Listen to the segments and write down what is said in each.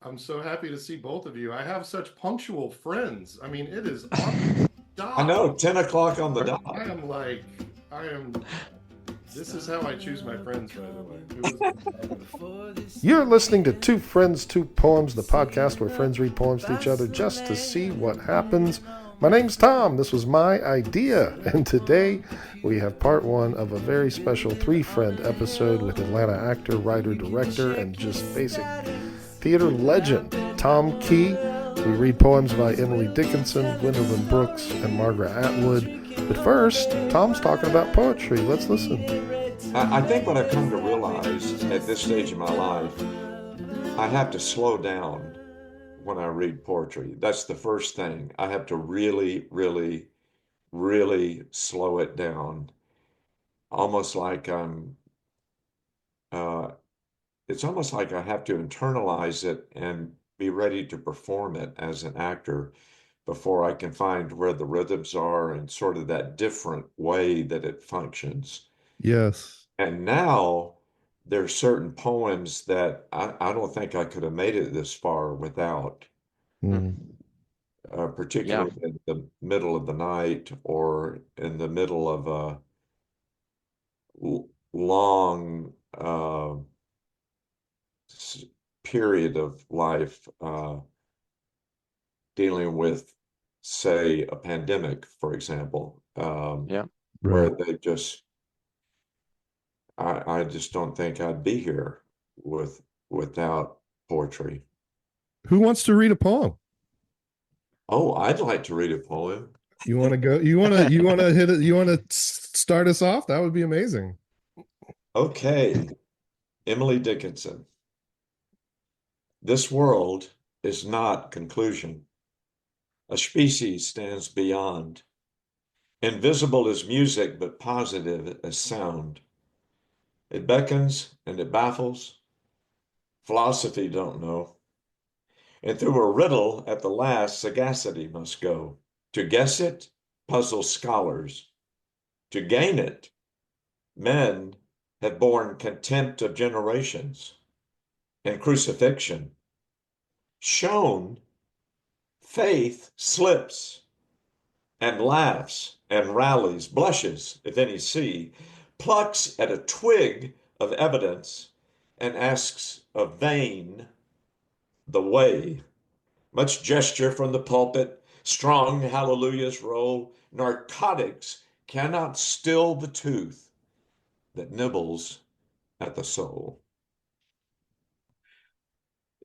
I'm so happy to see both of you. I have such punctual friends. I mean, it is on the I dot. know, 10 o'clock on the I dot. am like, I am. This is how I choose my friends, by the way. Who is You're listening to Two Friends, Two Poems, the podcast where friends read poems to each other just to see what happens. My name's Tom. This was my idea. And today we have part one of a very special three friend episode with Atlanta actor, writer, director, and just basic theater legend Tom Key. We read poems by Emily Dickinson, Gwendolyn Brooks, and Margaret Atwood. But first, Tom's talking about poetry. Let's listen. I think what I've come to realize at this stage of my life, I have to slow down when I read poetry. That's the first thing. I have to really, really, really slow it down. Almost like uh, it's almost like I have to internalize it and be ready to perform it as an actor before I can find where the rhythms are and sort of that different way that it functions. Yes. And now there's certain poems that I don't think I could have made it this far without, Mm. Yeah. particularly in the middle of the night or in the middle of a long period of life dealing with, say, a pandemic, for example, Yeah. where Right. they just, I just don't think I'd be here without poetry. Who wants to read a poem? Oh, I'd like to read a poem. You want to go? You want to hit it? You want to start us off? That would be amazing. Okay, Emily Dickinson. This world is not conclusion. A species stands beyond. Invisible as music, but positive as sound. It beckons and it baffles. Philosophy don't know. And through a riddle at the last, sagacity must go. To guess it puzzles scholars. To gain it, men have borne contempt of generations and crucifixion. Shown, faith slips and laughs and rallies, blushes, if any see, plucks at a twig of evidence and asks of vain the way. Much gesture from the pulpit, strong hallelujahs roll. Narcotics cannot still the tooth that nibbles at the soul.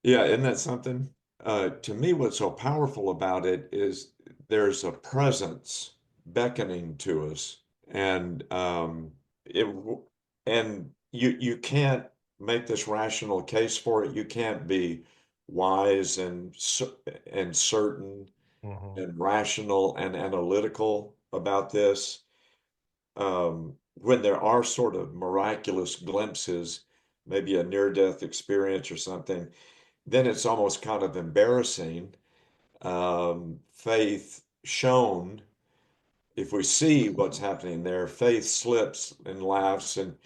Yeah, isn't that something? To me, what's so powerful about it is there's a presence beckoning to us, and it and you can't make this rational case for it. You can't be wise and certain Mhm. and rational and analytical about this. When there are sort of miraculous glimpses, maybe a near-death experience or something, then it's almost kind of embarrassing. Faith shown, if we see what's happening there, faith slips and laughs, and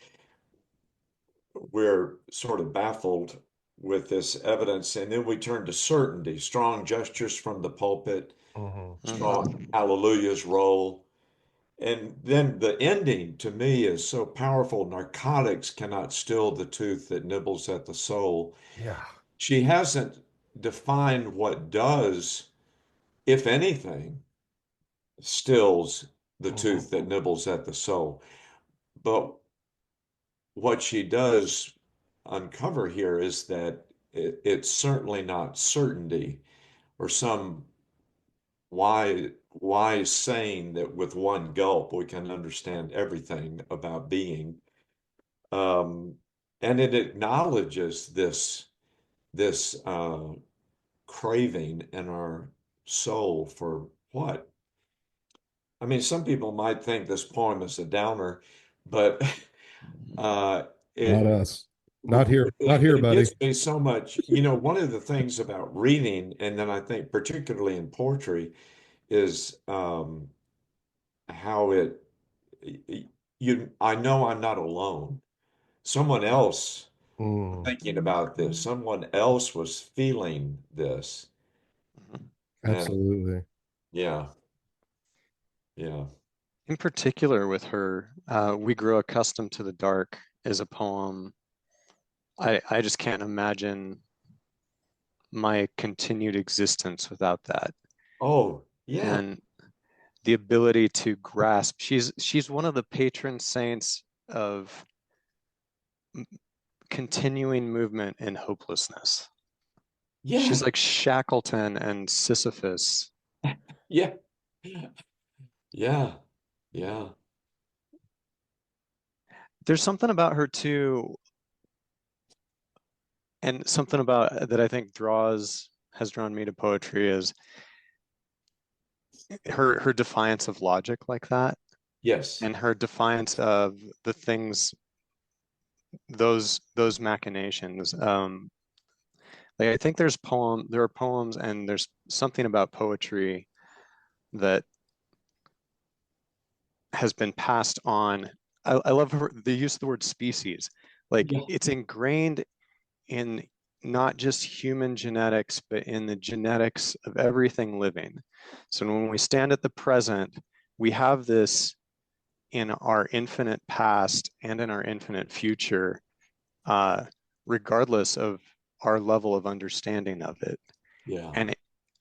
we're sort of baffled with this evidence. And then we turn to certainty, strong gestures from the pulpit, Mhm. Hmm. strong hallelujahs roll. And then the ending to me is so powerful. Narcotics cannot still the tooth that nibbles at the soul. Yeah. She hasn't defined what does, if anything, stills the Mhm. tooth that nibbles at the soul. But what she does uncover here is that it's certainly not certainty or some wise saying that with one gulp we can understand everything about being. Um, and it acknowledges this craving in our soul for what? I mean, some people might think this poem is a downer, but uh, Not it us. Not here. Not here, it buddy. gives me so much. You know, one of the things about reading, and then I think particularly in poetry, is how I know I'm not alone. Someone else thinking about this. Someone else was feeling this. And Absolutely. yeah, yeah. In particular with her, We Grow Accustomed to the Dark is a poem. I just can't imagine my continued existence without that. Oh, yeah. And the ability to grasp, she's one of the patron saints of continuing movement in hopelessness. Yeah. She's like Shackleton and Sisyphus. Yeah. Yeah. Yeah. There's something about her too, and something about that I think has drawn me to poetry is her defiance of logic like that, Yes. and her defiance of the things, those machinations. Like I think there are poems, and there's something about poetry that has been passed on. I love the use of the word species. Like Yeah. it's ingrained in not just human genetics, but in the genetics of everything living. So when we stand at the present, we have this in our infinite past and in our infinite future, uh, regardless of our level of understanding of it. Yeah.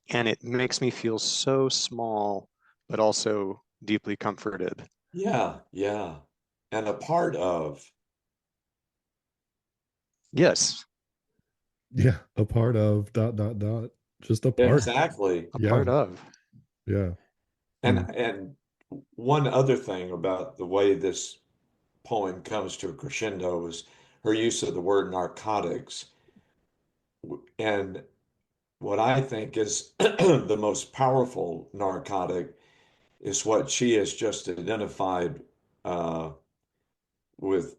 And it makes me feel so small, but also deeply comforted. Yeah. Yeah. And a part of. Yes, Yeah. A part of just a part. Exactly. a Yeah. part of. Yeah. Mm. And one other thing about the way this poem comes to a crescendo is her use of the word narcotics. And what I think is the most powerful narcotic is what she has just identified with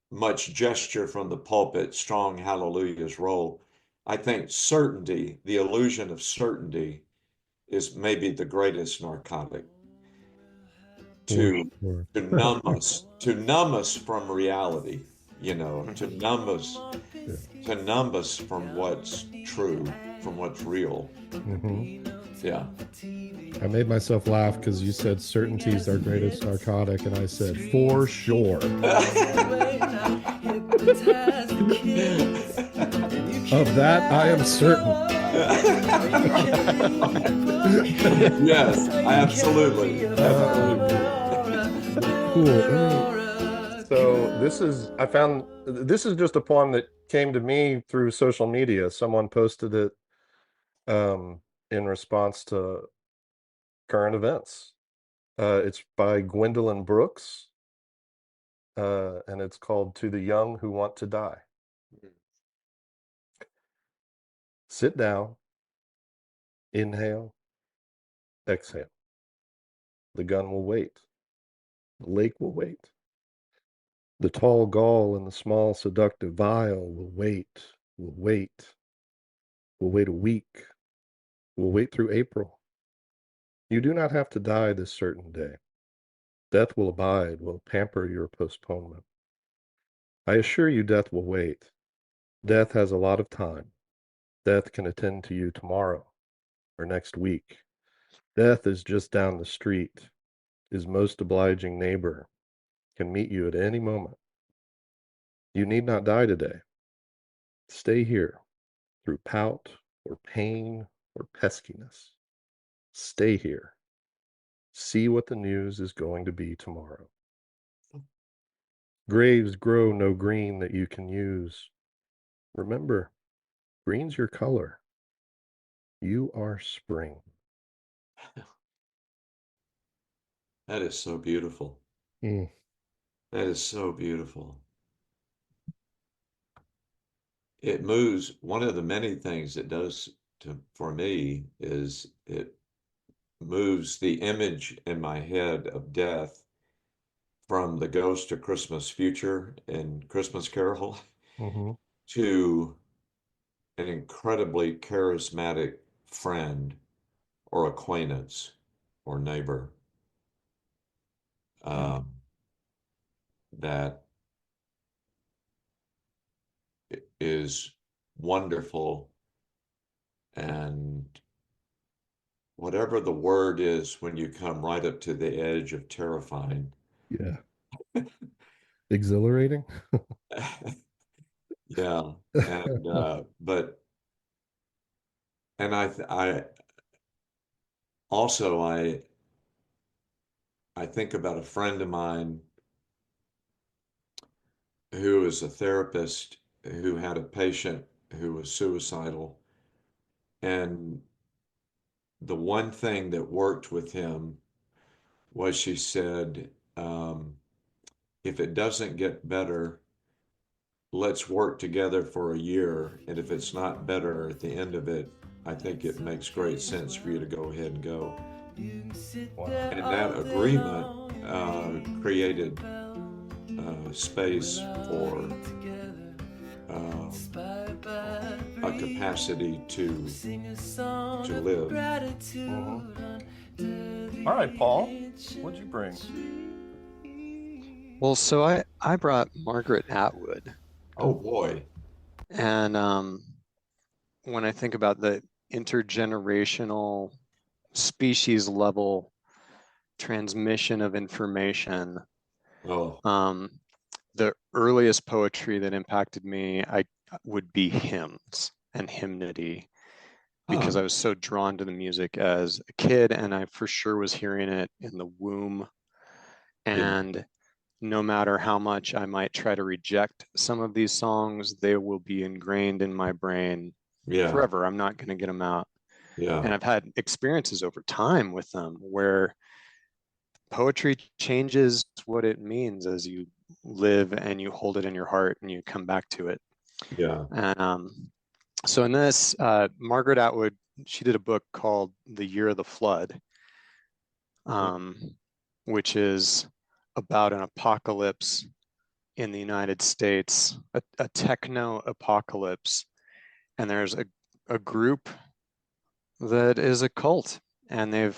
much gesture from the pulpit, strong hallelujahs roll. I think certainty, the illusion of certainty, is maybe the greatest narcotic For to sure. to numb us from reality, Mhm. Yeah. to numb us from what's true, from what's real. Hmm. Yeah. I made myself laugh because you said certainty is our greatest narcotic, and I said for sure. Of that, I am certain. Yes, absolutely. Cool. So this is just a poem that came to me through social media. Someone posted it in response to current events. It's by Gwendolyn Brooks, and it's called To the Young Who Want to Die. Sit down, inhale, exhale. The gun will wait. The lake will wait. The tall gall and the small seductive vial will wait, will wait, will wait a week, will wait through April. You do not have to die this certain day. Death will abide, will pamper your postponement. I assure you death will wait. Death has a lot of time. Death can attend to you tomorrow or next week. Death is just down the street, is most obliging neighbor, can meet you at any moment. You need not die today. Stay here through pout or pain or peskiness. Stay here. See what the news is going to be tomorrow. Graves grow no green that you can use. Remember, green's your color. You are spring. That is so beautiful. Mm. That is so beautiful. It moves. One of the many things it does for me is it moves the image in my head of death from the Ghost of Christmas Future in Christmas Carol Mm-hmm. to an incredibly charismatic friend or acquaintance or neighbor um, that is wonderful, and whatever the word is when you come right up to the edge of terrifying. Yeah. Exhilarating. Yeah. And I also I think about a friend of mine who is a therapist who had a patient who was suicidal, and the one thing that worked with him was, she said, if it doesn't get better, let's work together for a year. And if it's not better at the end of it, I think it makes great sense for you to go ahead and go. Wow. And that agreement created space for a capacity to live. All right, Paul, what'd you bring? Well, so I brought Margaret Atwood. Oh boy. And when I think about the intergenerational species level transmission of information, Oh, the earliest poetry that impacted me would be hymns and hymnody, because I was so drawn to the music as a kid, and I for sure was hearing it in the womb. And no matter how much I might try to reject some of these songs, they will be ingrained in my brain forever. I'm not going to get them out. And I've had experiences over time with them where poetry changes what it means as you live and you hold it in your heart and you come back to it. And so in this, Margaret Atwood, she did a book called The Year of the Flood, which is about an apocalypse in the United States, a techno apocalypse. And there's a group that is a cult, and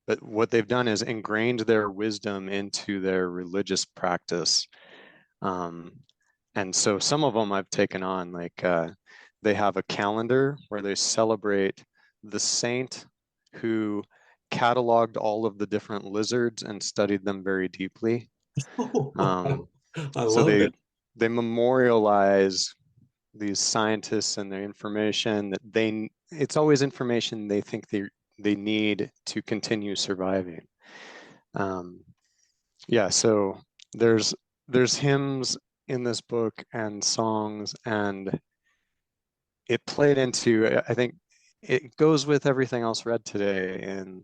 but what they've done is ingrained their wisdom into their religious practice. And so some of them I've taken on, like they have a calendar where they celebrate the saint who cataloged all of the different lizards and studied them very deeply. I So love it. they memorialize these scientists and their information that it's always information they think they need to continue surviving. Yeah, so there's hymns in this book and songs, and it played into, I think it goes with everything else read today, and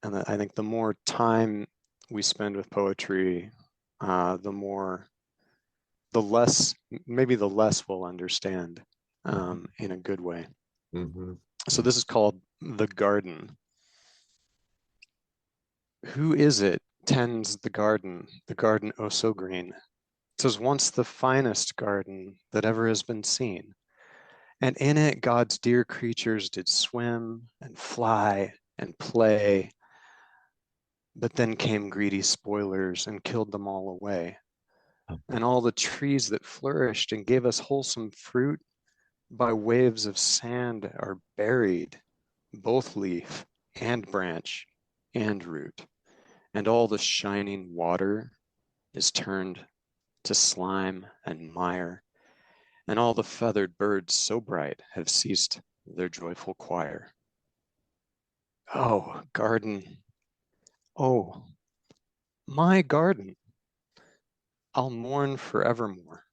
I think the more time we spend with poetry, the less we'll understand in a good way. So this is called The Garden. Who is it tends the garden oh so green? 'Twas once the finest garden that ever has been seen, and in it God's dear creatures did swim and fly and play. But then came greedy spoilers and killed them all away. And all the trees that flourished and gave us wholesome fruit by waves of sand are buried, both leaf and branch and root. And all the shining water is turned to slime and mire. And all the feathered birds so bright have ceased their joyful choir. Oh, garden, oh, my garden, I'll mourn forevermore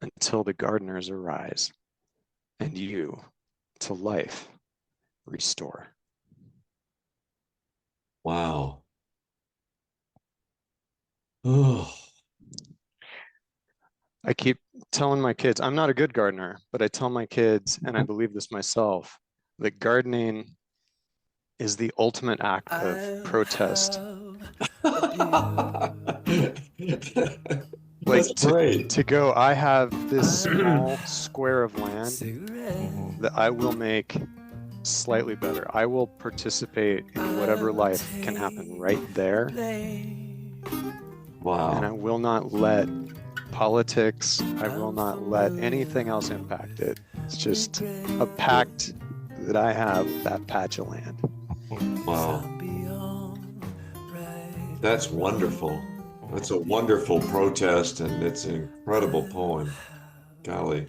until the gardeners arise and you to life restore. Wow. Oh. I keep telling my kids, I'm not a good gardener, but I tell my kids, and I believe this myself, that gardening is the ultimate act of protest. Like to go, I have this small square of land that I will make slightly better. I will participate in whatever life can happen right there. Wow. And I will not let politics. I will not let anything else impact it. It's just a pact that I have with that patch of land. Wow. That's wonderful. That's a wonderful protest, and it's an incredible poem. Golly.